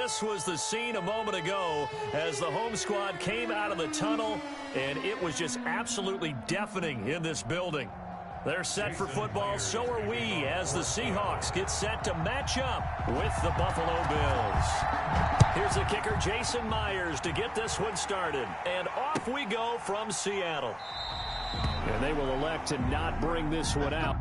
this was the scene a moment ago as the home squad came out of the tunnel, and it was just absolutely deafening in this building. They're set for football, so are we, as the Seahawks get set to match up with the Buffalo Bills. Here's the kicker, Jason Myers, to get this one started. And off we go from Seattle. And they will elect to not bring this one out.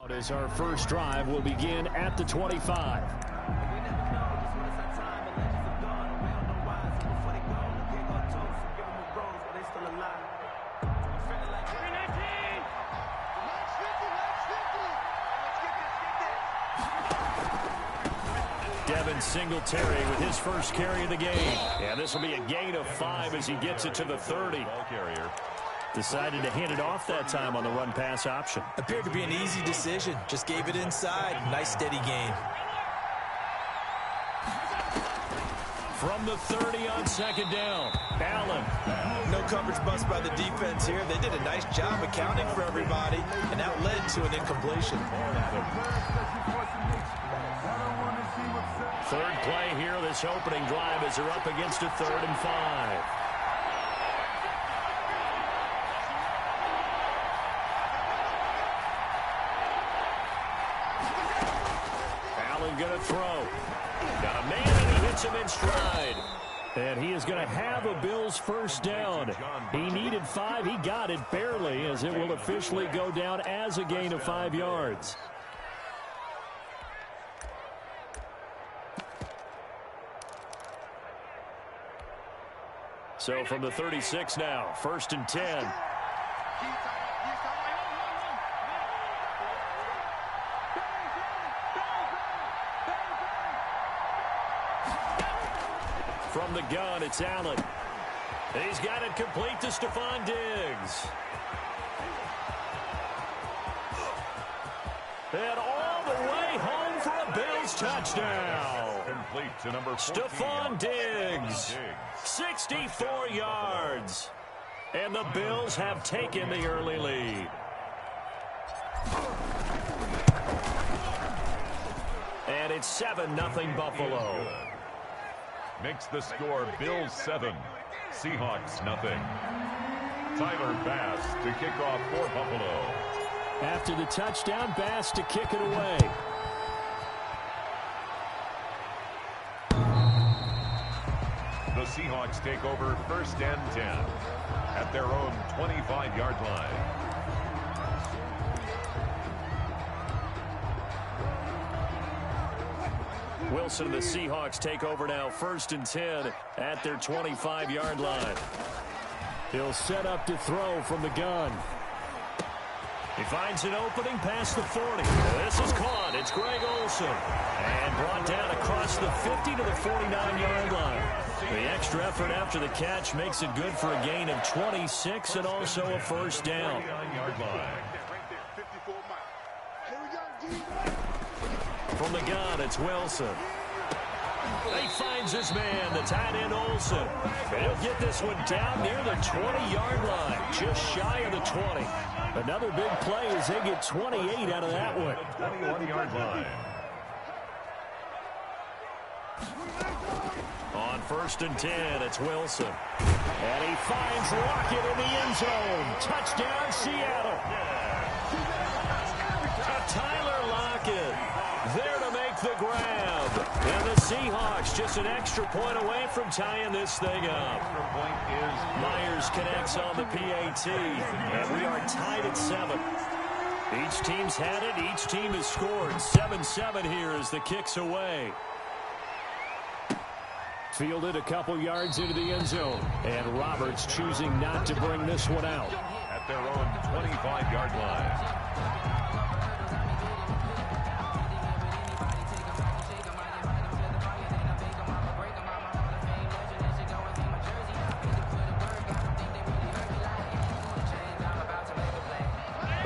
As our first drive will begin at the 25. Devin Singletary with his first carry of the game. Yeah, this will be a gain of 5 as he gets it to the 30. Ball carrier. Decided to hand it off that time on the run-pass option. Appeared to be an easy decision. Just gave it inside. Nice, steady gain. From the 30 on second down, Allen. No coverage bust by the defense here. They did a nice job accounting for everybody, and that led to an incompletion. Third play here, this opening drive as they're up against a 3rd and 5. Going to throw. Got a man, and he hits him in stride. And he is going to have a Bills first down. He needed 5. He got it barely, as it will officially go down as a gain of 5 yards. So from the 36 now, 1st and 10. From the gun, it's Allen. He's got it complete to Stephon Diggs. And all the way home for a Bills touchdown. Complete to number 14. Stephon Diggs, 64 yards. And the Bills have taken the early lead. And it's 7-0 Buffalo. Makes the score Bills 7, Seahawks nothing. Tyler Bass to kick off for Buffalo. After the touchdown, Bass to kick it away. The Seahawks take over 1st and 10 at their own 25-yard line. Wilson and the Seahawks take over now, 1st and 10 at their 25-yard line. He'll set up to throw from the gun. He finds an opening past the 40. This is caught. It's Greg Olsen. And brought down across the 50 to the 49-yard line. The extra effort after the catch makes it good for a gain of 26 and also a first down. From the gun, it's Wilson. He finds his man, the tight end Olsen. And he'll get this one down near the 20-yard line, just shy of the 20. Another big play as they get 28 out of that one. 21-yard line. On 1st and 10, it's Wilson. And he finds Lockett in the end zone. Touchdown, Seattle. Tyler Lockett there to make the grab. And the Seahawks just an extra point away from tying this thing up. Extra point is Myers connects on the PAT. And we are tied at 7. Each team's had it. Each team has scored. 7-7 here as the kick's away. Fielded a couple yards into the end zone. And Roberts choosing not to bring this one out. At their own 25-yard line.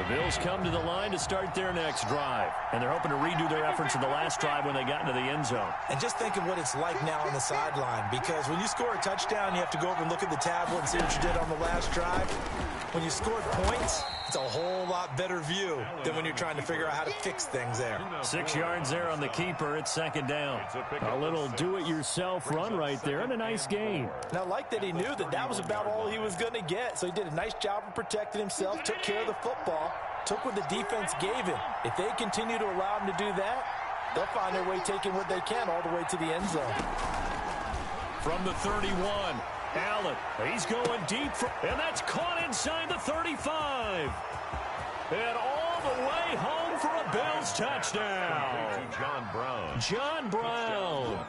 Bills come to the line to start their next drive. And they're hoping to redo their efforts in the last drive when they got into the end zone. And just think of what it's like now on the sideline. Because when you score a touchdown, you have to go over and look at the tablet and see what you did on the last drive. When you scored points, it's a whole lot better view than when you're trying to figure out how to fix things there. 6 yards there on the keeper. It's second down. A little do-it-yourself run right there and a nice gain. And I like that he knew that that was about all he was going to get. So he did a nice job of protecting himself, took care of the football, took what the defense gave him. If they continue to allow him to do that, they'll find their way taking what they can all the way to the end zone. From the 31, Allen, he's going deep, and that's caught inside the 35. And all the way home for a Bills touchdown. John Brown,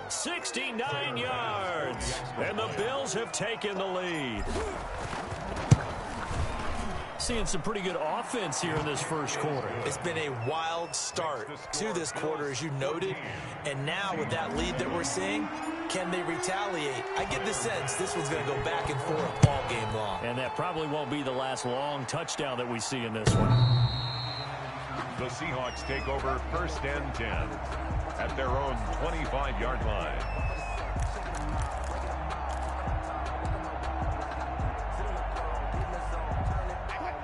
69 yards, and the Bills have taken the lead. Seeing some pretty good offense here in this first quarter. It's been a wild start to this quarter, as you noted. And now with that lead that we're seeing, can they retaliate? I get the sense this one's going to go back and forth all game long. And that probably won't be the last long touchdown that we see in this one. The Seahawks take over first and 10 at their own 25-yard line.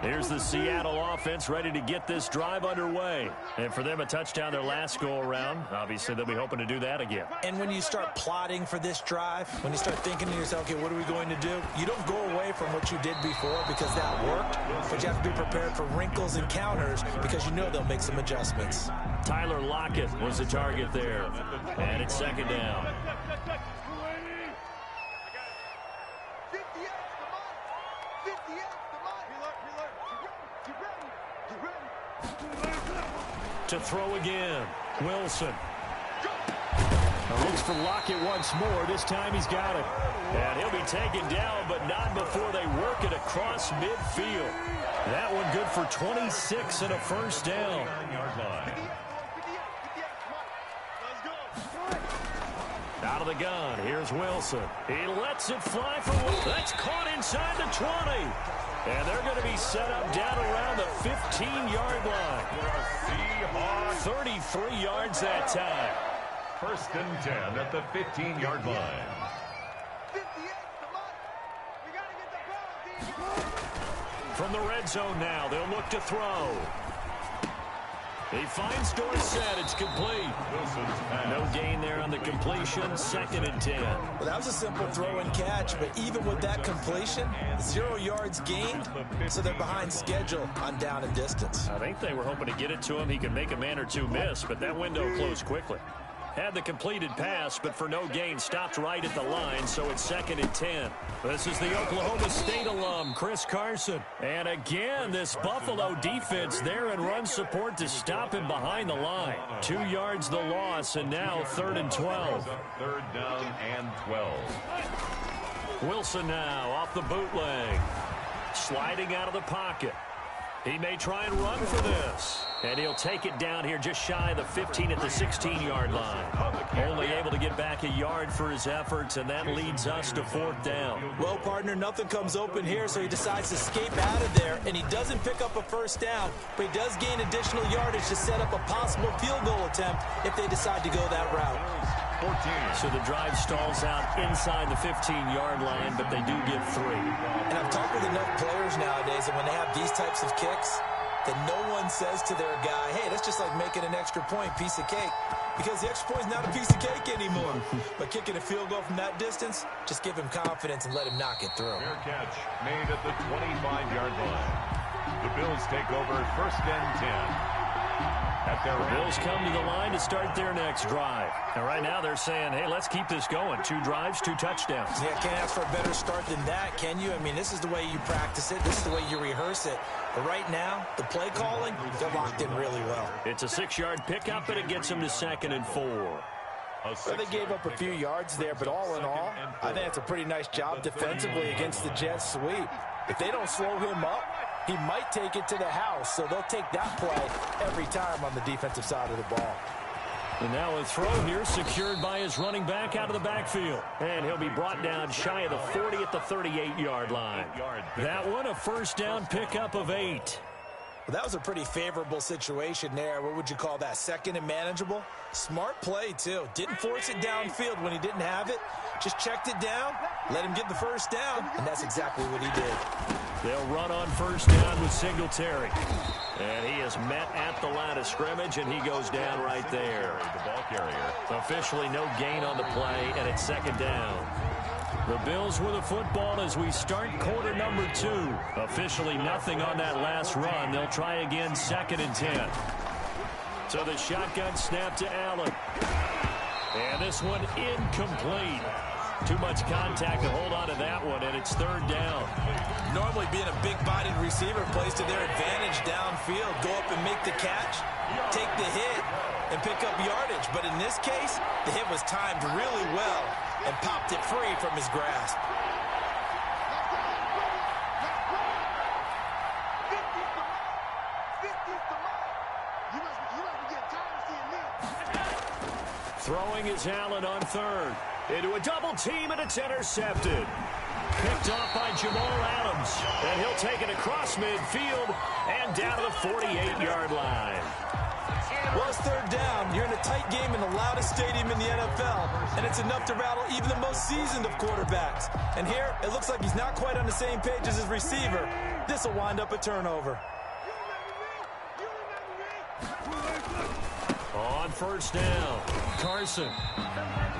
Here's the Seattle offense ready to get this drive underway. And for them, a touchdown their last go-around. Obviously, they'll be hoping to do that again. And when you start plotting for this drive, when you start thinking to yourself, okay, what are we going to do? You don't go away from what you did before because that worked, but you have to be prepared for wrinkles and counters because you know they'll make some adjustments. Tyler Lockett was the target there. And it's second down. To throw again, Wilson. Looks for Lockett once more. This time he's got it. And he'll be taken down, but not before they work it across midfield. That one good for 26 and a first down. Out of the gun, here's Wilson. He lets it fly for Wilson. That's caught inside the 20. And they're going to be set up down around the 15-yard line. 33 yards that time. First and 10 at the 15-yard line. From the red zone now, they'll look to throw. He finds Dorsett. It's complete. No gain there on the completion. Second and 10. Well, that was a simple throw and catch, but even with that completion, 0 yards gained, so they're behind schedule on down and distance. I think they were hoping to get it to him. He could make a man or two miss, but that window closed quickly. Had the completed pass, but for no gain, stopped right at the line, so it's second and 10. This is the Oklahoma State alum, Chris Carson. And again, this Buffalo defense there in run support to stop him behind the line. 2 yards the loss, and now third and 12. Third down and 12. Wilson now off the bootleg. Sliding out of the pocket. He may try and run for this. And he'll take it down here just shy of the 15 at the 16-yard line. Only able to get back a yard for his efforts, and that leads us to fourth down. Well, partner, nothing comes open here, so he decides to escape out of there, and he doesn't pick up a first down, but he does gain additional yardage to set up a possible field goal attempt if they decide to go that route. 14. So the drive stalls out inside the 15-yard line, but they do get 3. And I've talked with enough players nowadays, and when they have these types of kicks, that no one says to their guy, hey, that's just like making an extra point, piece of cake. Because the extra point is not a piece of cake anymore. But kicking a field goal from that distance, just give him confidence and let him knock it through. Fair catch made at the 25-yard line. The Bills take over first and 10. at their The Bills come to the line to start their next drive. And right now they're saying, hey, let's keep this going. 2 drives, 2 touchdowns. Yeah, can't ask for a better start than that, can you? I mean, this is the way you practice it. This is the way you rehearse it. But right now, the play calling, they're locked in really well. It's a 6-yard pickup, and it gets them to 2nd and 4. Well, they gave up a few yards there, but all in all, I think it's a pretty nice job defensively against the Jets sweep. If they don't slow him up, he might take it to the house, so they'll take that play every time on the defensive side of the ball. And now a throw here secured by his running back out of the backfield. And he'll be brought down shy of the 40 at the 38-yard line. That one a first down pickup of 8. Well, that was a pretty favorable situation there. What would you call that? Second and manageable? Smart play, too. Didn't force it downfield when he didn't have it. Just checked it down, let him get the first down, and that's exactly what he did. They'll run on first down with Singletary. And he is met at the line of scrimmage, and he goes down right there. The ball carrier. Officially no gain on the play, and it's 2nd down. The Bills with a football as we start quarter number 2. Officially nothing on that last run. They'll try again 2nd and 10. So the shotgun snap to Allen. And this one incomplete. Too much contact to hold on to that one, and it's 3rd down. Normally being a big-bodied receiver plays to their advantage downfield. Go up and make the catch, take the hit, and pick up yardage. But in this case, the hit was timed really well and popped it free from his grasp. Throwing is Allen on 3rd. Into a double team, and it's intercepted. Picked off by Jamal Adams. And he'll take it across midfield and down to the 48-yard line. Well, it's 3rd down. You're in a tight game in the loudest stadium in the NFL, and it's enough to rattle even the most seasoned of quarterbacks. And here, it looks like he's not quite on the same page as his receiver. This will wind up a turnover. On first down, Carson.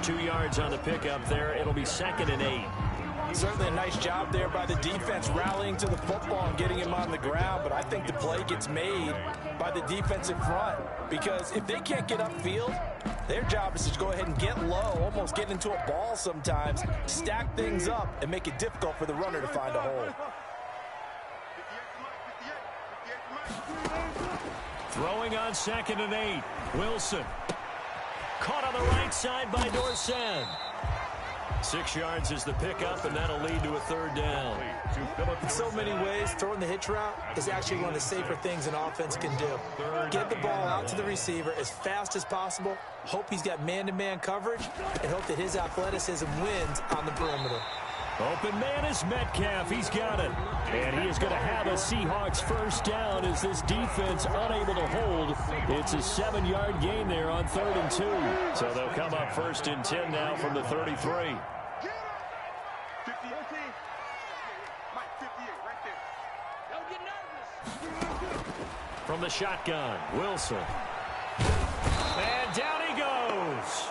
2 yards on the pickup there. It'll be 2nd and 8. Certainly a nice job there by the defense rallying to the football and getting him on the ground, but I think the play gets made by the defensive front because if they can't get upfield, their job is to go ahead and get low, almost get into a ball sometimes, stack things up, and make it difficult for the runner to find a hole. Throwing on 2nd and 8. Wilson. Caught on the right side by Dorsett. 6 yards is the pickup, and that'll lead to a 3rd down. In so many ways, throwing the hitch route is actually one of the safer things an offense can do. Get the ball out to the receiver as fast as possible, hope he's got man-to-man coverage, and hope that his athleticism wins on the perimeter. Open man is Metcalf. He's got it. And he is going to have a Seahawks first down as this defense unable to hold. It's a 7-yard gain there on 3rd and 2. So they'll come up 1st and 10 now from the 33. From the shotgun, Wilson. And down he goes.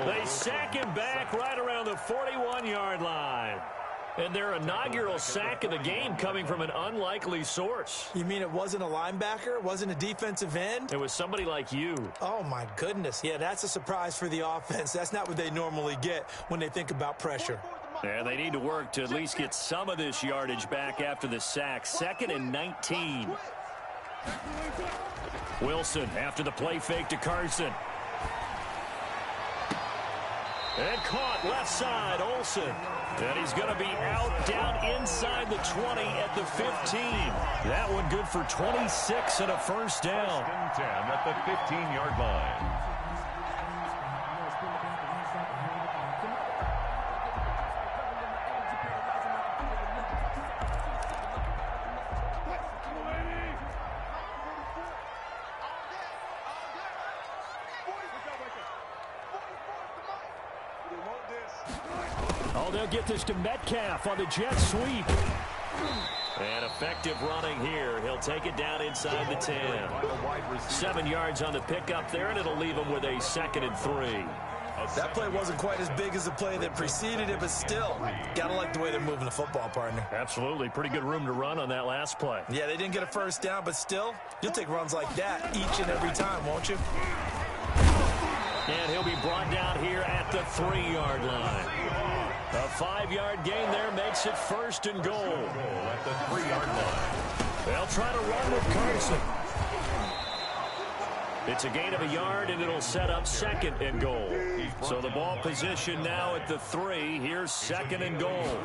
They sack him back right around the 41-yard line. And their inaugural sack of the game coming from an unlikely source. You mean it wasn't a linebacker? Wasn't a defensive end? It was somebody like you. Oh, my goodness. Yeah, that's a surprise for the offense. That's not what they normally get when they think about pressure. And they need to work to at least get some of this yardage back after the sack. 2nd and 19. Wilson after the play fake to Carson. And caught left side, Olsen. And he's going to be out down inside the 20 at the 15. That one good for 26 and a first down. 1st and 10 at the 15-yard line. Oh, they'll get this to Metcalf on the jet sweep. And effective running here. He'll take it down inside the 10. 7 yards on the pickup there, and it'll leave him with a 2nd and 3. That play wasn't quite as big as the play that preceded it, but still, gotta like the way they're moving the football, partner. Absolutely. Pretty good room to run on that last play. Yeah, they didn't get a first down, but still, you'll take runs like that each and every time, won't you? And he'll be brought down here at the 3-yard line. A 5-yard gain there makes it 1st and goal. At the 3-yard line. They'll try to run with Carson. It's a gain of a yard, and it'll set up 2nd and goal. So the ball position now at the 3. Here's 2nd and goal.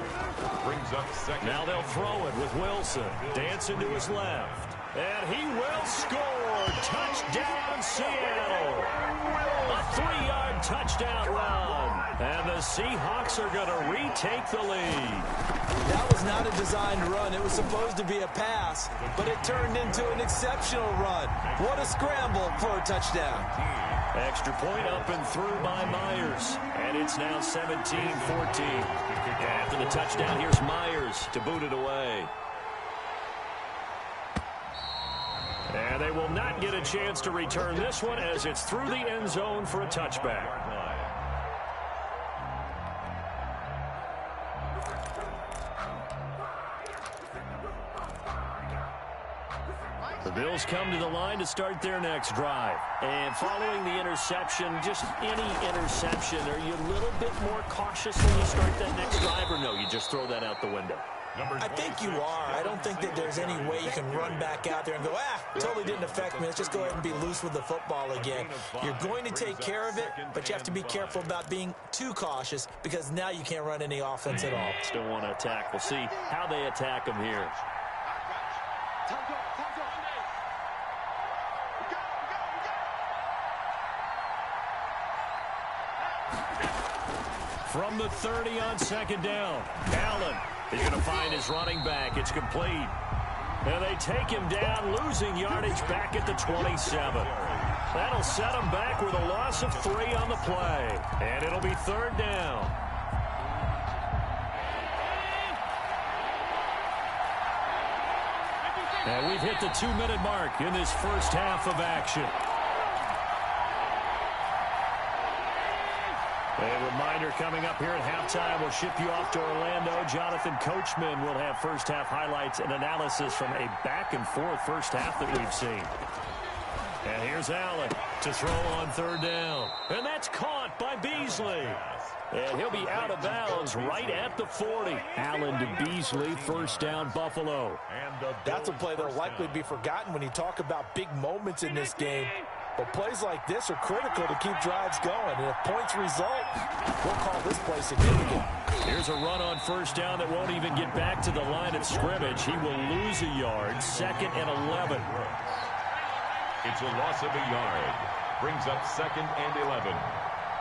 Brings up 2nd. Now they'll throw it with Wilson. Dancing to his left. And he will score. Touchdown, Seattle. A 3-yard touchdown run. And the Seahawks are going to retake the lead. That was not a designed run. It was supposed to be a pass, but it turned into an exceptional run. What a scramble for a touchdown. Extra point up and through by Myers. And it's now 17-14. After the touchdown, here's Myers to boot it away. And they will not get a chance to return this one as it's through the end zone for a touchback. The Bills come to the line to start their next drive. And following the interception, just any interception, are you a little bit more cautious when you start that next drive, or no, you just throw that out the window? I think you are. I don't think that there's any way you can run back out there and go, totally didn't affect me. Let's just go ahead and be loose with the football again. You're going to take care of it, but you have to be careful about being too cautious because now you can't run any offense at all. Still want to attack. We'll see how they attack them here. From the 30 on 2nd down, Allen is going to find his running back. It's complete. And they take him down, losing yardage back at the 27. That'll set him back with a loss of 3 on the play. And it'll be 3rd down. And we've hit the 2-minute mark in this first half of action. A reminder coming up here at halftime, we'll ship you off to Orlando. Jonathan Coachman will have first-half highlights and analysis from a back-and-forth first half that we've seen. And here's Allen to throw on 3rd down. And that's caught by Beasley. And he'll be out of bounds right at the 40. Allen to Beasley, 1st down, Buffalo. That's a play that'll likely be forgotten when you talk about big moments in this game. But plays like this are critical to keep drives going. And if points result, we'll call this play significant. Here's a run on 1st down that won't even get back to the line of scrimmage. He will lose a yard, 2nd and 11. It's a loss of a yard. Brings up 2nd and 11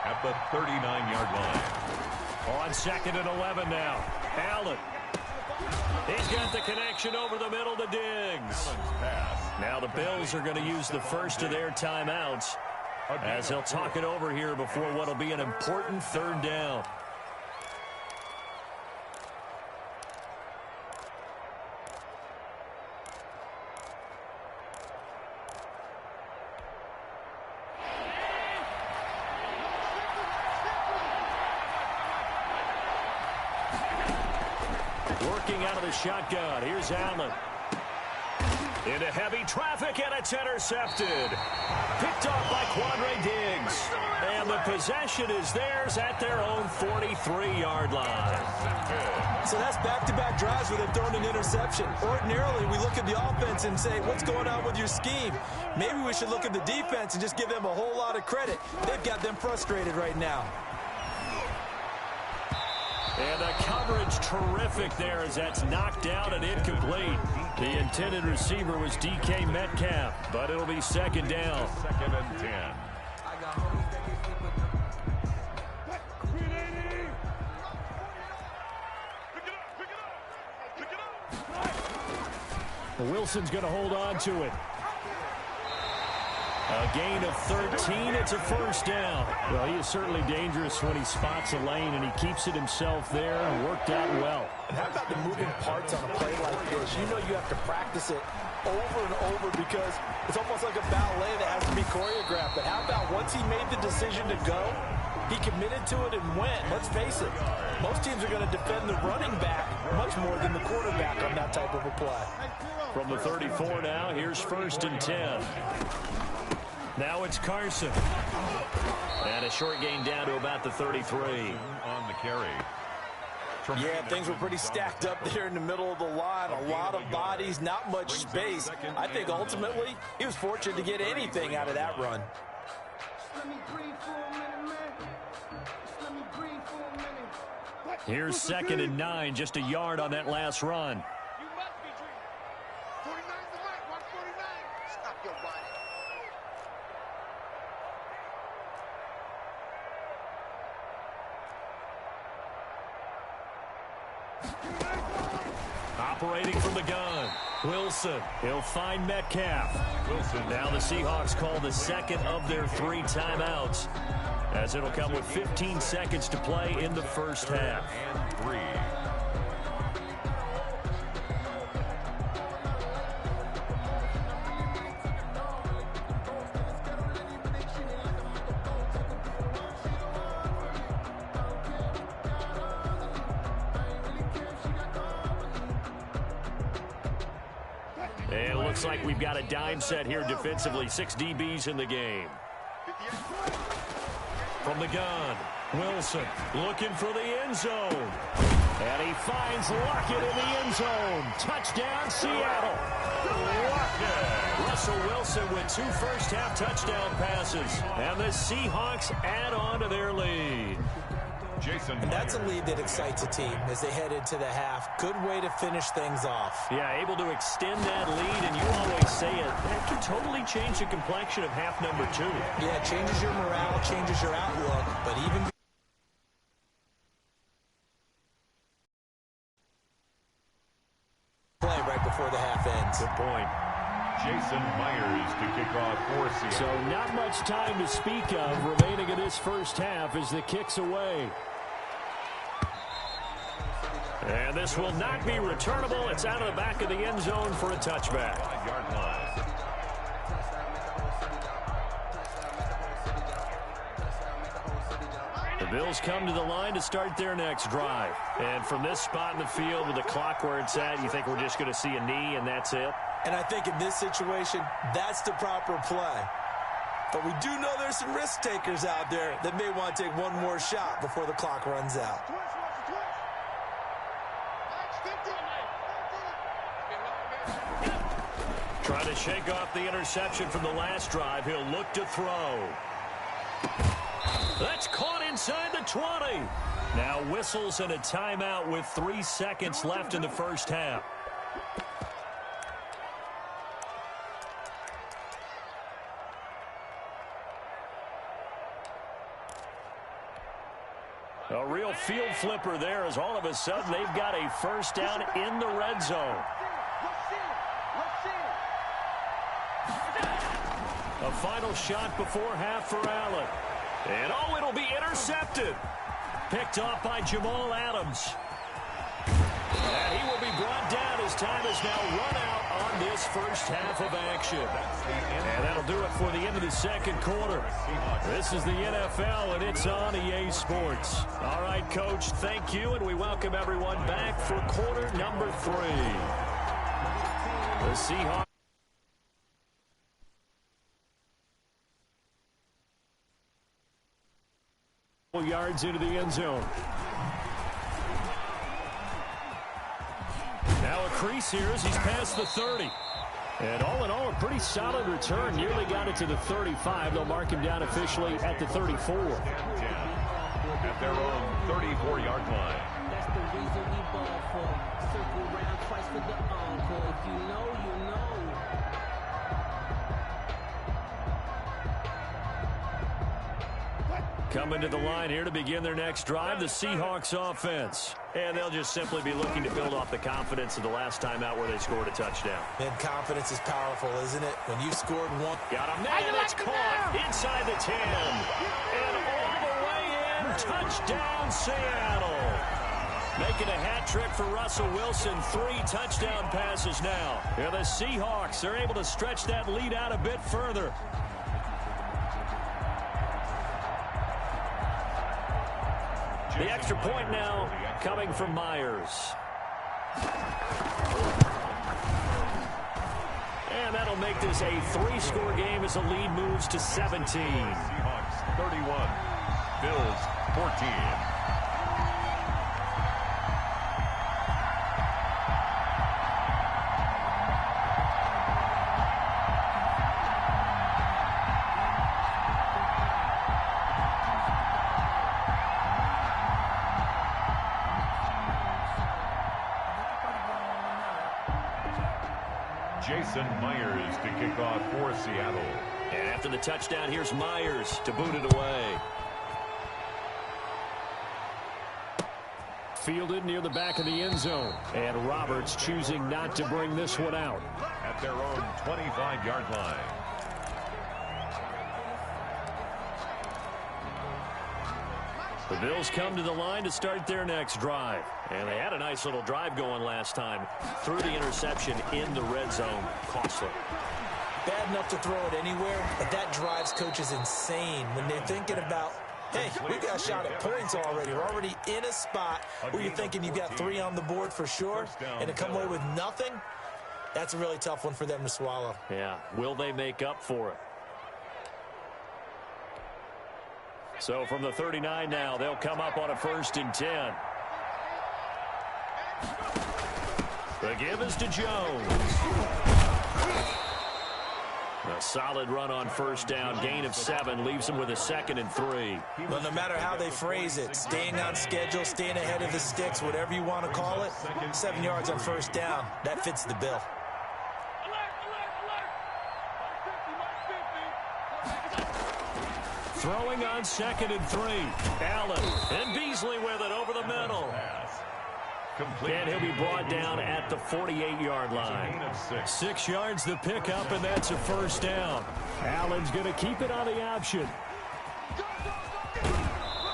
at the 39-yard line. On 2nd and 11 now. Allen. He's got the connection over the middle to Diggs. Now the Bills are going to use the first of their timeouts as they'll talk it over here before what will be an important 3rd down. Working out of the shotgun. Here's Allen. Into heavy traffic, and it's intercepted. Picked off by Quandre Diggs. And the possession is theirs at their own 43-yard line. So that's back-to-back drives where they've thrown an interception. Ordinarily, we look at the offense and say, what's going on with your scheme? Maybe we should look at the defense and just give them a whole lot of credit. They've got them frustrated right now. And the coverage terrific there as that's knocked down and incomplete. The intended receiver was DK Metcalf, but it'll be 2nd down. 2nd and 10. Wilson's going to hold on to it. A gain of 13. It's a 1st down. Well, he is certainly dangerous when he spots a lane, and he keeps it himself there and worked out well. And how about the moving parts on a play like this? You know you have to practice it over and over because it's almost like a ballet that has to be choreographed. But how about once he made the decision to go, He committed to it and went. Let's face it, most teams are going to defend the running back much more than the quarterback on that type of a play. From the 34 now, here's 1st and 10. Now it's Carson. And a short gain down to about the 33. On the carry. Yeah, things were pretty stacked up there in the middle of the line. A lot of bodies, not much space. I think ultimately he was fortunate to get anything out of that run. Here's 2nd and 9, just a yard on that last run. Operating from the gun, Wilson. He'll find Metcalf. Wilson. Now the Seahawks call the 2nd of their 3 timeouts, as it'll come with 15 seconds to play in the first half. And 3. It looks like we've got a dime set here defensively. 6 DBs in the game. From the gun, Wilson looking for the end zone. And he finds Lockett in the end zone. Touchdown, Seattle. Lockett. Russell Wilson with 2 first-half touchdown passes. And the Seahawks add on to their lead. And that's a lead that excites a team as they head into the half. Good way to finish things off. Yeah, able to extend that lead, and you always say it, that can totally change the complexion of half number 2. Yeah, it changes your morale, changes your outlook, but even play right before the half ends. Good point. Jason Myers to kick off for Seattle. So not much time to speak of remaining in this first half as the kick's away. And this will not be returnable. It's out of the back of the end zone for a touchback. 5-yard line. The Bills come to the line to start their next drive. And from this spot in the field with the clock where it's at, you think we're just going to see a knee and that's it? And I think in this situation, that's the proper play. But we do know there's some risk takers out there that may want to take one more shot before the clock runs out. Trying to shake off the interception from the last drive. He'll look to throw. That's caught inside the 20. Now whistles and a timeout with 3 seconds left in the first half. A real field flipper there as all of a sudden they've got a first down in the red zone. A final shot before half for Allen. And oh, it'll be intercepted. Picked off by Jamal Adams. And he will be brought down as time has now run out on this first half of action. And that'll do it for the end of the second quarter. This is the NFL, and it's on EA Sports. All right, Coach, thank you, and we welcome everyone back for quarter number 3. The Seahawks. Yards into the end zone. Now a crease here as he's past the 30. And all in all, a pretty solid return. Nearly got it to the 35. They'll mark him down officially at the 34. At their own 34-yard line. That's the reason we ball for. Circle round twice for the encore. If you know, you know. Coming to the line here to begin their next drive, the Seahawks offense. And they'll just simply be looking to build off the confidence of the last time out where they scored a touchdown. And confidence is powerful, isn't it? When you scored one. Got him there, it's caught inside the 10. And all the way in, touchdown Seattle. Making a hat trick for Russell Wilson, 3 touchdown passes now. Here the Seahawks are able to stretch that lead out a bit further. The extra point now coming from Myers. And that'll make this a 3-score game as the lead moves to 17. Seahawks 31, Bills 14. Jason Myers to kick off for Seattle. And after the touchdown, here's Myers to boot it away. Fielded near the back of the end zone. And Roberts choosing not to bring this one out. At their own 25-yard line. The Bills come to the line to start their next drive. And they had a nice little drive going last time. Threw the interception in the red zone. Costly. Bad enough to throw it anywhere, but that drives coaches insane when they're thinking about, hey, we got a shot at points already. We're already in a spot where you're thinking you've got 3 on the board for sure, and to come away with nothing, that's a really tough one for them to swallow. Yeah, will they make up for it? So from the 39 now, they'll come up on a 1st and 10. The give is to Jones. A solid run on 1st down. Gain of 7 leaves him with a 2nd and 3. Well, no matter how they phrase it, staying on schedule, staying ahead of the sticks, whatever you want to call it, 7 yards on 1st down, that fits the bill. Throwing on 2nd and 3. Allen and Beasley with it over the middle. And he'll be brought down at the 48-yard line. 6 yards the pickup, and that's a 1st down. Allen's going to keep it on the option.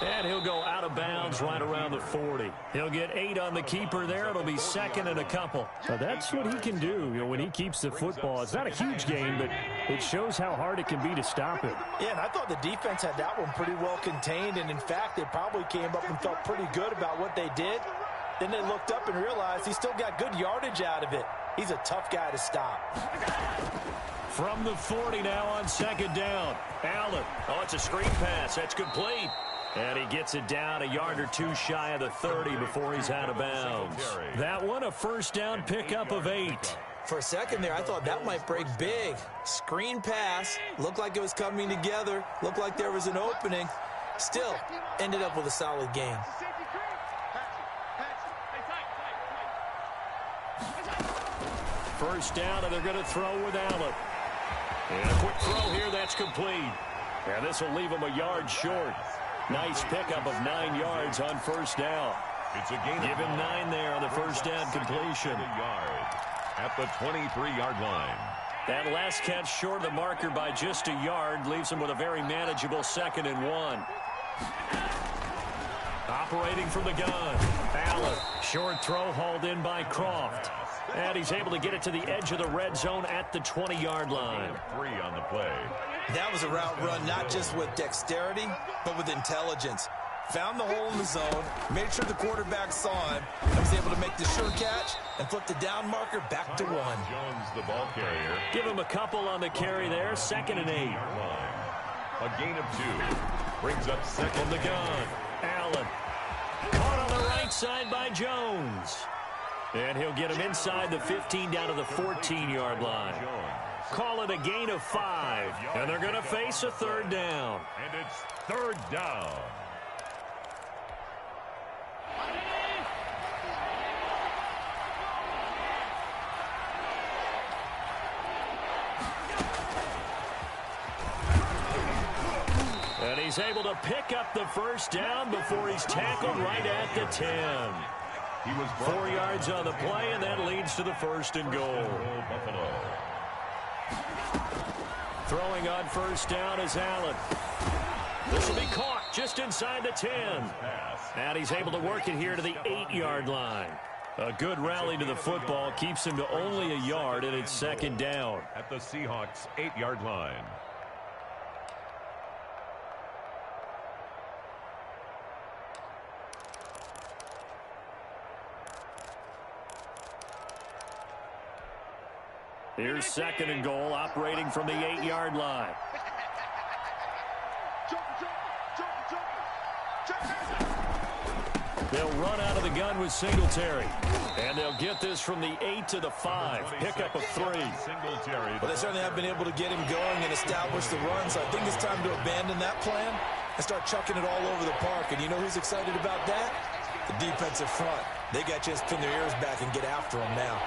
And he'll go out of bounds right around the 40. He'll get 8 on the keeper there. It'll be 2nd and a couple. Now that's what he can do, when he keeps the football. It's not a huge gain, but it shows how hard it can be to stop him. Yeah, and I thought the defense had that one pretty well contained, and in fact, they probably came up and felt pretty good about what they did. Then they looked up and realized he still got good yardage out of it. He's a tough guy to stop. From the 40 now on 2nd down. Allen. Oh, it's a screen pass. That's complete. And he gets it down a yard or 2 shy of the 30 before he's out of bounds. That one a 1st down pickup of 8. For a second there, I thought that might break big. Screen pass. Looked like it was coming together. Looked like there was an opening. Still, ended up with a solid gain. First down, and they're going to throw with Allen. And a quick throw here, that's complete. And this will leave him a yard short. Nice pickup of 9 yards on 1st down. It's a gain. Give him 9 there on the 1st down completion. At the 23-yard line. That last catch short of the marker by just a yard leaves him with a very manageable 2nd and 1. Operating from the gun. Allen. Short throw hauled in by Croft. And he's able to get it to the edge of the red zone at the 20-yard line. 3 on the play. That was a route run not just with dexterity, but with intelligence. Found the hole in the zone, made sure the quarterback saw him, and was able to make the sure catch and flip the down marker back to 1. Jones, the ball carrier. Give him a couple on the carry there. 2nd and 8. A gain of 2. Brings up 2nd. From the gun. Allen. Caught on the right side by Jones. And he'll get him inside the 15 down to the 14-yard line. Call it a gain of 5. And they're going to face a 3rd down. And it's 3rd down. And he's able to pick up the 1st down before he's tackled right at the 10. He was 4 yards on the play, and that leads to the 1st and goal. Buffalo. Throwing on 1st down is Allen. This will be caught just inside the 10. And he's able to work it here to the 8-yard line. A good rally to the football keeps him to only a yard, and it's 2nd down. At the Seahawks' 8-yard line. Here's 2nd and goal, operating from the 8-yard line. They'll run out of the gun with Singletary. And they'll get this from the 8 to the 5. Pickup of 3. Well, they certainly have been able to get him going and establish the run, so I think it's time to abandon that plan and start chucking it all over the park. And you know who's excited about that? The defensive front. They got to just pin their ears back and get after him now.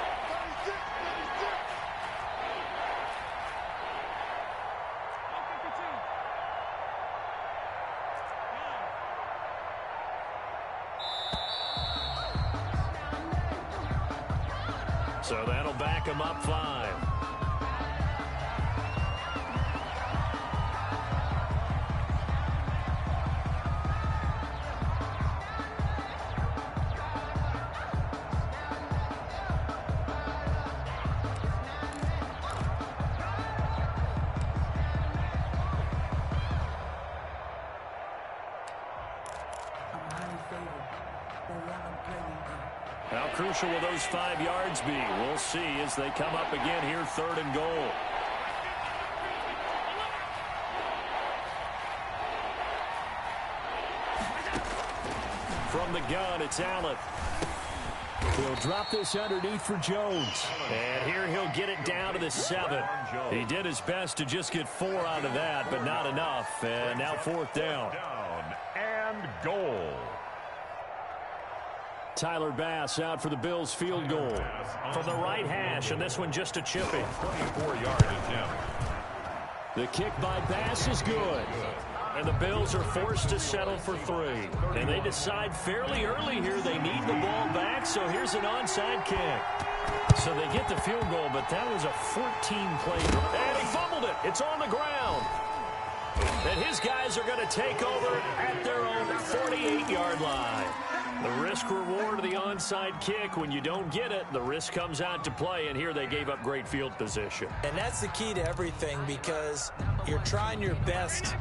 So that'll back him up 5. How crucial will those 5 yards be? We'll see as they come up again here, 3rd and goal. From the gun, it's Allen. He'll drop this underneath for Jones. And here he'll get it down to the 7. He did his best to just get 4 out of that, but not enough. And now 4th down. And goal. Tyler Bass out for the Bills field goal. From the right hash, and this one just a chippy. 24-yard attempt. The kick by Bass is good. And the Bills are forced to settle for 3. And they decide fairly early here they need the ball back, so here's an onside kick. So they get the field goal, but that was a 14-play. And he fumbled it. It's on the ground. And his guys are going to take over at their own 48-yard line. The risk-reward of the onside kick, when you don't get it, the risk comes out to play, and here they gave up great field position. And that's the key to everything, because you're trying your best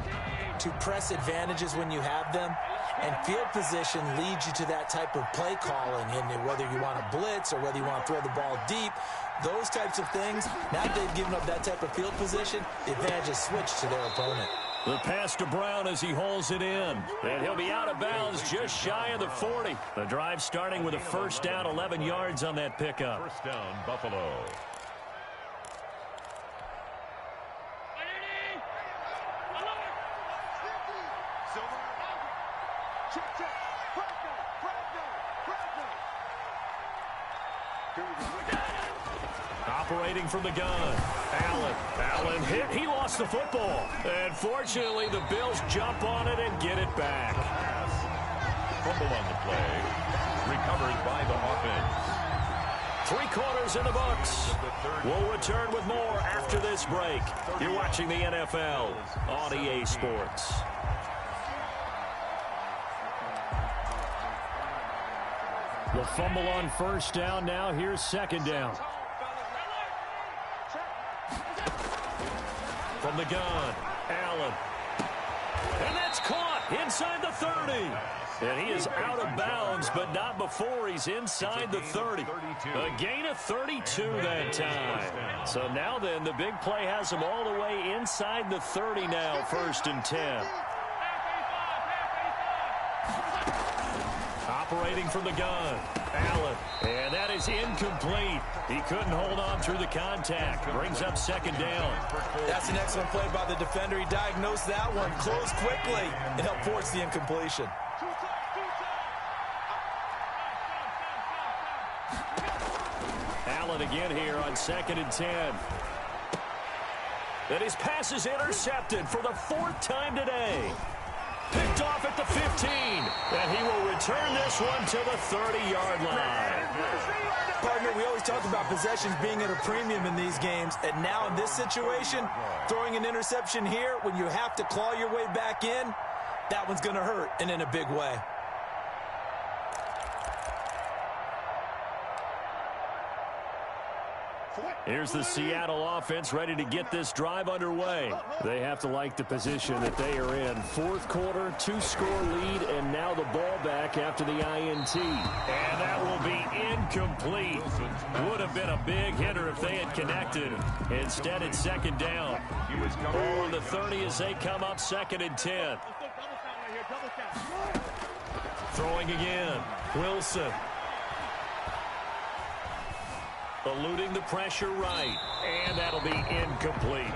to press advantages when you have them, and field position leads you to that type of play calling, and whether you want to blitz or whether you want to throw the ball deep, those types of things. Now that they've given up that type of field position, the advantage is switched to their opponent. The pass to Brown as he hauls it in. And he'll be out of bounds just shy of the 40. The drive starting with a 1st down, 11 yards on that pickup. 1st down, Buffalo. Operating from the gun. Allen hit. He lost the football. And fortunately, the Bills jump on it and get it back. Fumble on the play. Recovered by the offense. 3 quarters in the books. We'll return with more after this break. You're watching the NFL on EA Sports. The fumble on 1st down. Now here's 2nd down. From the gun, Allen. And that's caught inside the 30. And he is out of bounds, but not before he's inside the 30. A gain of 32 that time. So now then, the big play has him all the way inside the 30 now, 1st and 10. Operating from the gun, Allen. And that is incomplete. He couldn't hold on through the contact. Brings up 2nd down. That's an excellent play by the defender. He diagnosed that one, closed quickly, and helped force the incompletion. Allen again here on 2nd and 10. And his pass is intercepted for the 4th time today. Picked off at the 15. And he will return this one to the 30-yard line. Partner, we always talk about possessions being at a premium in these games. And now in this situation, throwing an interception here when you have to claw your way back in, that one's going to hurt, and in a big way. Here's the Seattle offense ready to get this drive underway. They have to like the position that they are in. Fourth quarter, 2-score lead, and now the ball back after the INT. And that will be incomplete. Would have been a big hitter if they had connected. Instead, it's second down. Ball on the 30 as they come up 2nd and 10. Throwing again. Wilson. Eluding the pressure right. And that'll be incomplete.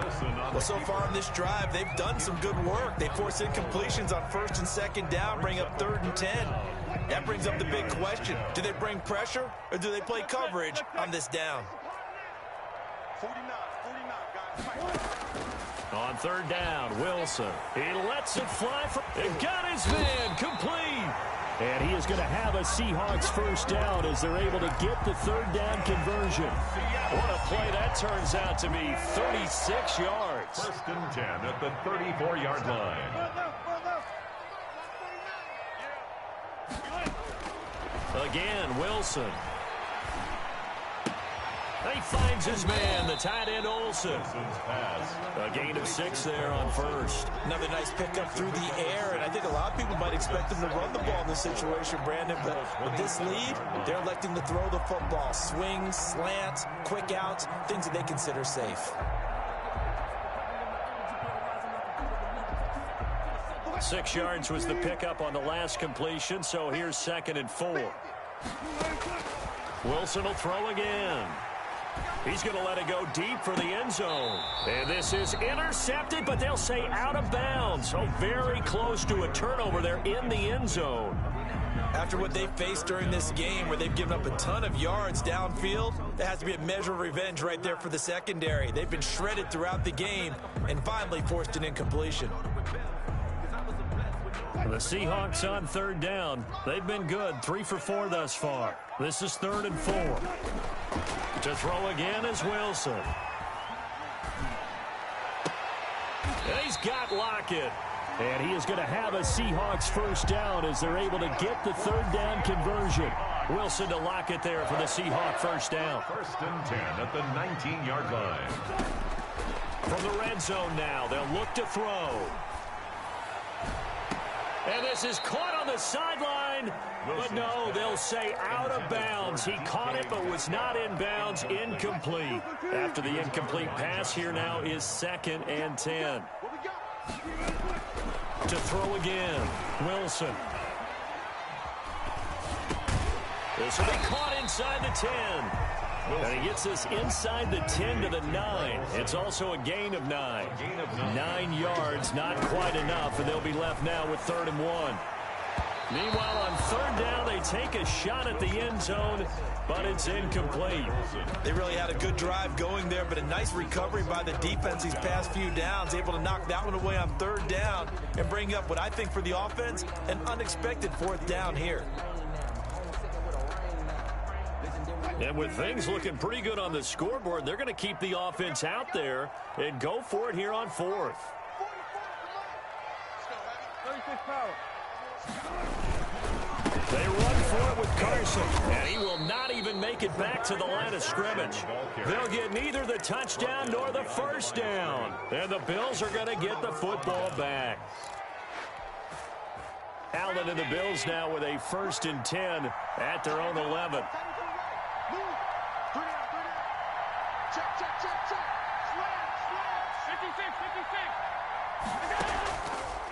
Well, so far on this drive, they've done some good work. They force incompletions on 1st and 2nd down, bring up 3rd and 10. That brings up the big question. Do they bring pressure or do they play coverage on this down? On 3rd down, Wilson. He lets it fly. He got his man complete. And he is going to have a Seahawks first down as they're able to get the 3rd down conversion. What a play that turns out to be. 36 yards. 1st and 10 at the 34-yard line. Again, Wilson. He finds his man, the tight end Olsen. A gain of 6 there on 1st. Another nice pickup through the air, and I think a lot of people might expect them to run the ball in this situation, Brandon, but with this lead, they're electing to throw the football. Swings, slants, quick outs, things that they consider safe. 6 yards was the pickup on the last completion, so here's 2nd and 4. Wilson will throw again. He's going to let it go deep for the end zone. And this is intercepted, but they'll say out of bounds. So very close to a turnover there in the end zone. After what they faced during this game where they've given up a ton of yards downfield, there has to be a measure of revenge right there for the secondary. They've been shredded throughout the game and finally forced an incompletion. The Seahawks on 3rd down. They've been good, 3 for 4 thus far. This is 3rd and 4. To throw again is Wilson. And he's got Lockett. And he is going to have a Seahawks first down as they're able to get the 3rd down conversion. Wilson to Lockett there for the Seahawk first down. 1st and 10 at the 19-yard line. From the red zone now, they'll look to throw. And this is caught on the sideline. But no, they'll say out of bounds. He caught it but was not in bounds. Incomplete. After the incomplete pass, here now is 2nd and 10. To throw again, Wilson. This will be caught inside the 10. And he gets this inside the 10 to the 9. It's also a gain of 9. 9 yards, not quite enough, and they'll be left now with 3rd and 1. Meanwhile, on 3rd down, they take a shot at the end zone, but it's incomplete. They really had a good drive going there, but a nice recovery by the defense these past few downs, able to knock that one away on 3rd down and bring up what I think for the offense, an unexpected 4th down here. And with things looking pretty good on the scoreboard, they're going to keep the offense out there and go for it here on 4th. They run for it with Carson, and he will not even make it back to the line of scrimmage. They'll get neither the touchdown nor the first down, and the Bills are going to get the football back. Allen and the Bills now with a 1st and 10 at their own 11.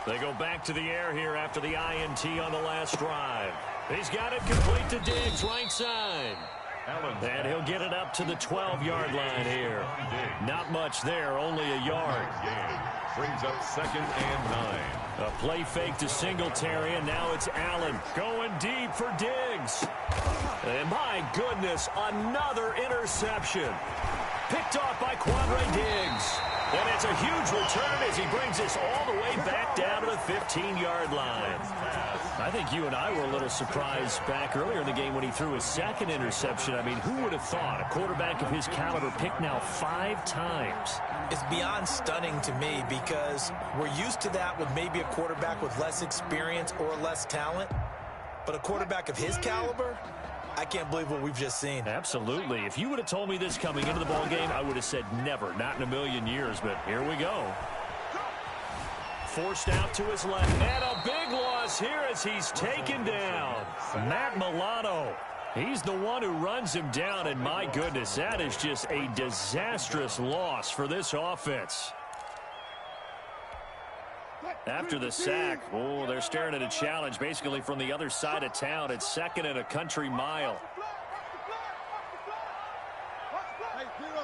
They go back to the air here after the INT on the last drive. He's got it complete to Diggs, right side. And he'll get it up to the 12-yard line here. Not much there, only a yard. Brings up 2nd and 9. A play fake to Singletary, and now it's Allen going deep for Diggs. And my goodness, another interception. Picked off by Quandre Diggs. And it's a huge return as he brings this all the way back down to the 15-yard line. I think you and I were a little surprised back earlier in the game when he threw his 2nd interception. I mean, who would have thought a quarterback of his caliber picked now 5 times? It's beyond stunning to me because we're used to that with maybe a quarterback with less experience or less talent. But a quarterback of his caliber, I can't believe what we've just seen. Absolutely. If you would have told me this coming into the ball game, I would have said never, not in a million years, but here we go. Forced out to his left, and a big loss here as he's taken down. Matt Milano. He's the one who runs him down, and my goodness, that is just a disastrous loss for this offense. After the sack, oh, they're staring at a challenge basically from the other side of town. It's 2nd and a country mile. Hey, 0-0-0.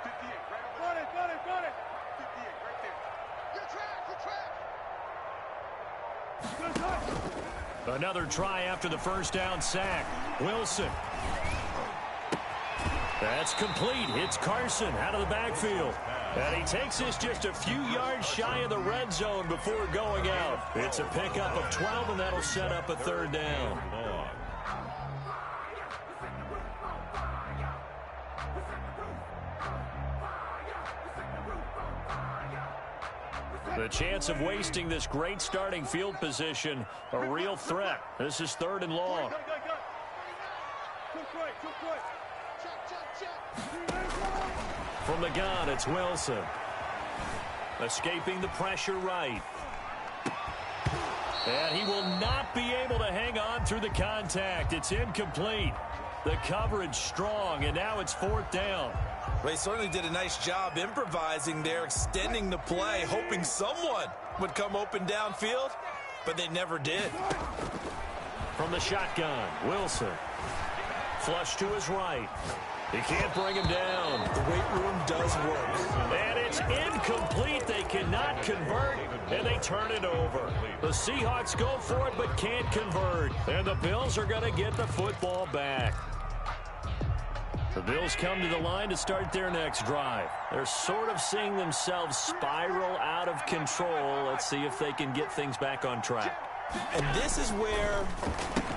58, right over there. Got it. 58, right there. Good track. Another try after the first down sack. Wilson. That's complete. It's Carson out of the backfield. And he takes this just a few yards shy of the red zone before going out. It's a pickup of 12, and that'll set up a 3rd down. The chance of wasting this great starting field position, a real threat. This is 3rd and long. From the gun, it's Wilson. Escaping the pressure right. And he will not be able to hang on through the contact. It's incomplete. The coverage strong, and now it's 4th down. Well, he certainly did a nice job improvising there, extending the play, hoping someone would come open downfield, but they never did. From the shotgun, Wilson. Flush to his right. He can't bring him down. The weight room does work. And it's incomplete. They cannot convert, and they turn it over. The Seahawks go for it but can't convert. And the Bills are going to get the football back. The Bills come to the line to start their next drive. They're sort of seeing themselves spiral out of control. Let's see if they can get things back on track. And this is where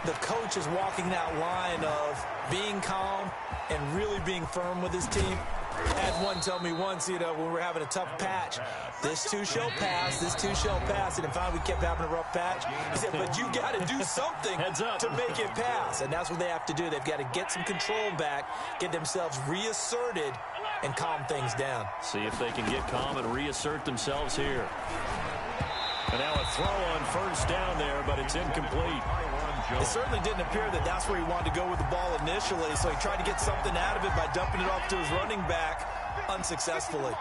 the coach is walking that line of being calm and really being firm with his team. I had one tell me once, when we were having a tough patch, this too shall pass, this too shall pass. And finally we kept having a rough patch. He said, but you got to do something to make it pass. And that's what they have to do. They've got to get some control back, get themselves reasserted, and calm things down. See if they can get calm and reassert themselves here. And now a throw on first down there, but it's incomplete. It certainly didn't appear that that's where he wanted to go with the ball initially, so he tried to get something out of it by dumping it off to his running back unsuccessfully.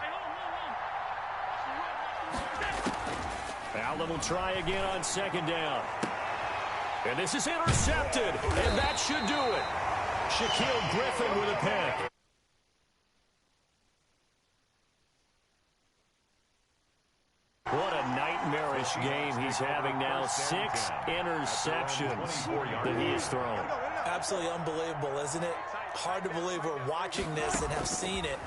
Allen will try again on 2nd down. And this is intercepted, and that should do it. Shaquille Griffin with a pick. What a nightmarish game he's having now. 6 interceptions that he has thrown. Absolutely unbelievable, isn't it? Hard to believe we're watching this and have seen it,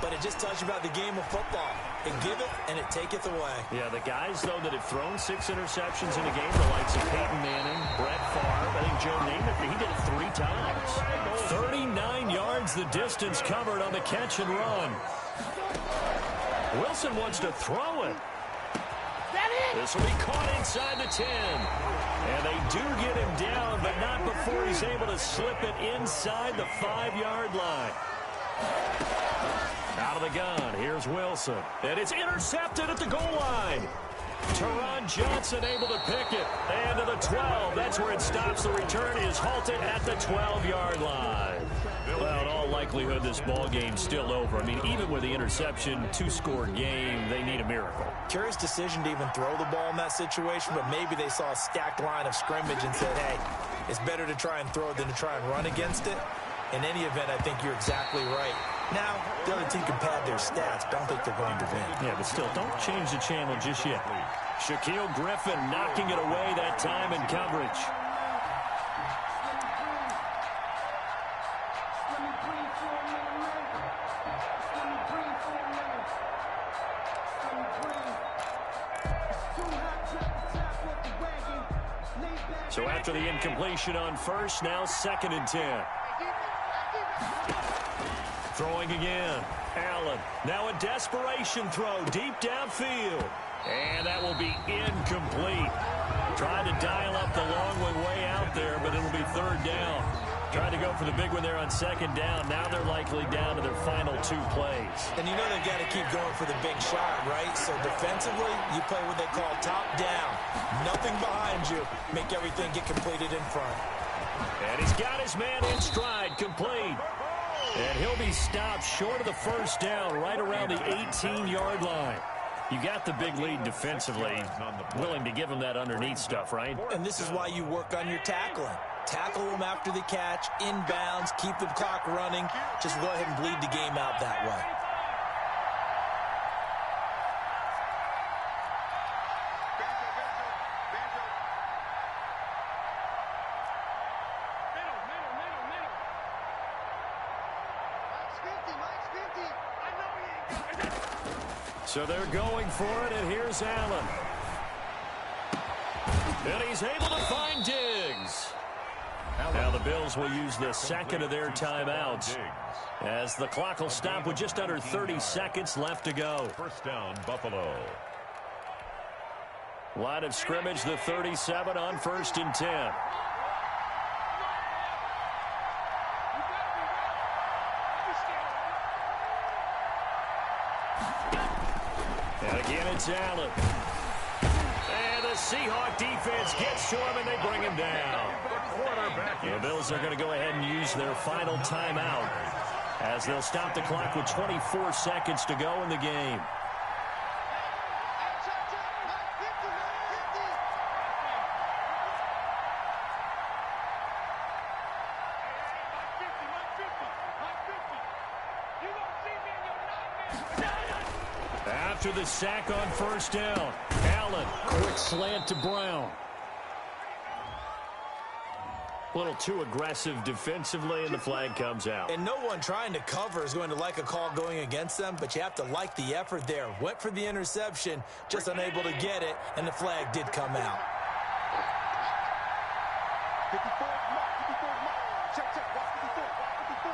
but it just tells you about the game of football. It giveth and it taketh away. Yeah, the guys, though, that have thrown 6 interceptions in a game, the likes of Peyton Manning, Brett Favre, I think Joe Namath, he did it 3 times. 39 yards the distance covered on the catch and run. Wilson wants to throw it. This will be caught inside the 10. And they do get him down, but not before he's able to slip it inside the 5-yard line. Out of the gun, here's Wilson. And it's intercepted at the goal line. Teron Johnson able to pick it. And to the 12. That's where it stops. The return is halted at the 12-yard line. Well, in all likelihood, this ball game's still over. I mean, even with the interception, 2-score game, they need a miracle. Curious decision to even throw the ball in that situation, but maybe they saw a stacked line of scrimmage and said, hey, it's better to try and throw it than to try and run against it. In any event, I think you're exactly right. Now, the other team can pad their stats, but I don't think they're going to win. Yeah, but still, don't change the channel just yet. Shaquille Griffin knocking it away that time in coverage. So after the incompletion on first, now 2nd and 10. Throwing again. Allen. Now a desperation throw deep downfield. And that will be incomplete. Tried to dial up the long way out there, but it'll be third down. Tried to go for the big one there on second down. Now they're likely down to their final 2 plays. And you know they've got to keep going for the big shot, right? So defensively, you play what they call top down. Nothing behind you. Make everything get completed in front. And he's got his man in stride, complete. And he'll be stopped short of the first down, right around the 18-yard line. You got the big lead defensively, willing to give him that underneath stuff, right? And this is why you work on your tackling. Tackle them after the catch, inbounds, keep the clock running. Just go ahead and bleed the game out that way. So they're going for it, and here's Allen. And he's able to find Diggs. Now the Bills will use the second of their timeouts as the clock will stop with just under 30 seconds left to go. First down, Buffalo. Line of scrimmage, the 37 on 1st and 10. And again, it's Allen. And the Seahawk defense gets to him, and they bring him down. The Bills are going to go ahead and use their final timeout as they'll stop the clock with 24 seconds to go in the game. After the sack on first down, Allen, quick slant to Brown. A little too aggressive defensively, and the flag comes out. And no one trying to cover is going to like a call going against them, but you have to like the effort there. Went for the interception, just unable to get it, and the flag did come out. 54, check, watch 54, watch 54.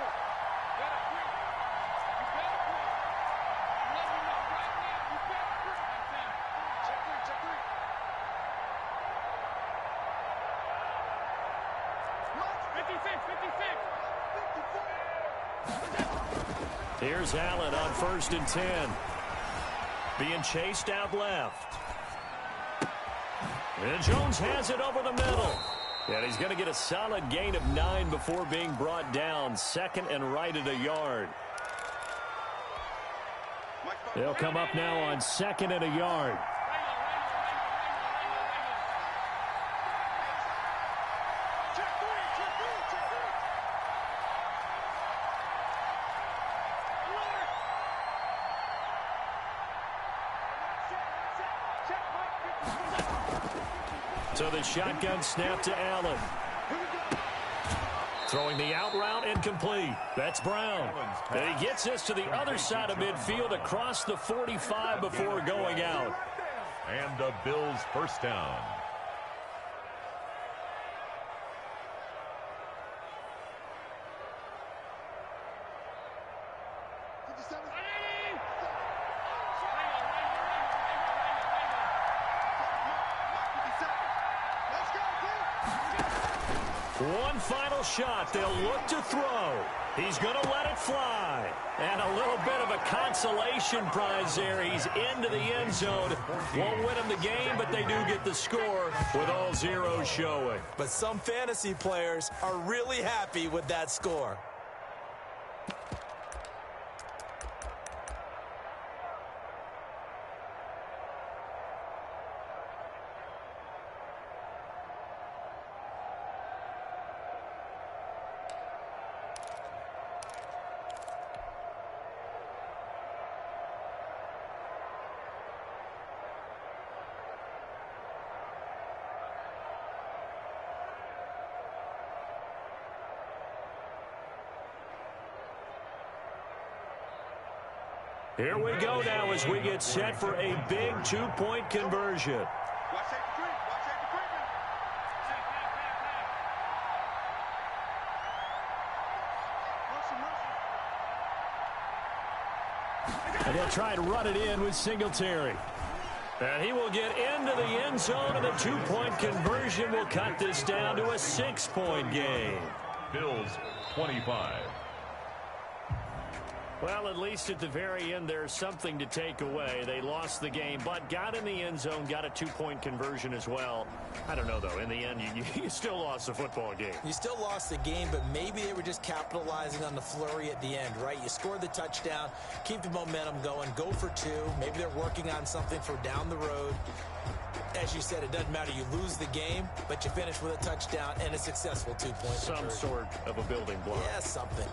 Here's Allen on 1st and 10. Being chased out left. And Jones has it over the middle. And he's going to get a solid gain of 9 before being brought down. Second and right at a yard. They'll come up now on 2nd and a yard. So the shotgun snap to Allen. Throwing the out route incomplete. That's Brown. And he gets this to the other side of midfield across the 45 before going out. And the Bills first down. One final shot. They'll look to throw. He's going to let it fly. And a little bit of a consolation prize there. He's into the end zone. Won't win him the game, but they do get the score with all zeros showing. But some fantasy players are really happy with that score. Here we go now as we get set for a big two-point conversion. Watch safety three. Watch safety three. Mercy. And they'll try and run it in with Singletary. And he will get into the end zone, and the two-point conversion will cut this down to a 6-point game. Bills 25. Well, at least at the very end, there's something to take away. They lost the game, but got in the end zone, got a two-point conversion as well. I don't know, though. In the end, you still lost the football game. You still lost the game, but maybe they were just capitalizing on the flurry at the end, right? You scored the touchdown, keep the momentum going, go for two. Maybe they're working on something for down the road. As you said, it doesn't matter. You lose the game, but you finish with a touchdown and a successful two-point conversion. Some sort of a building block. Yeah, something.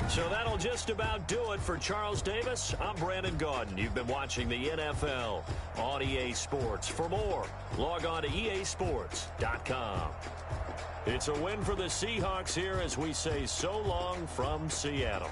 So that'll just about do it for Charles Davis. I'm Brandon Gaudin. You've been watching the NFL on EA Sports. For more, log on to easports.com. It's a win for the Seahawks here as we say so long from Seattle.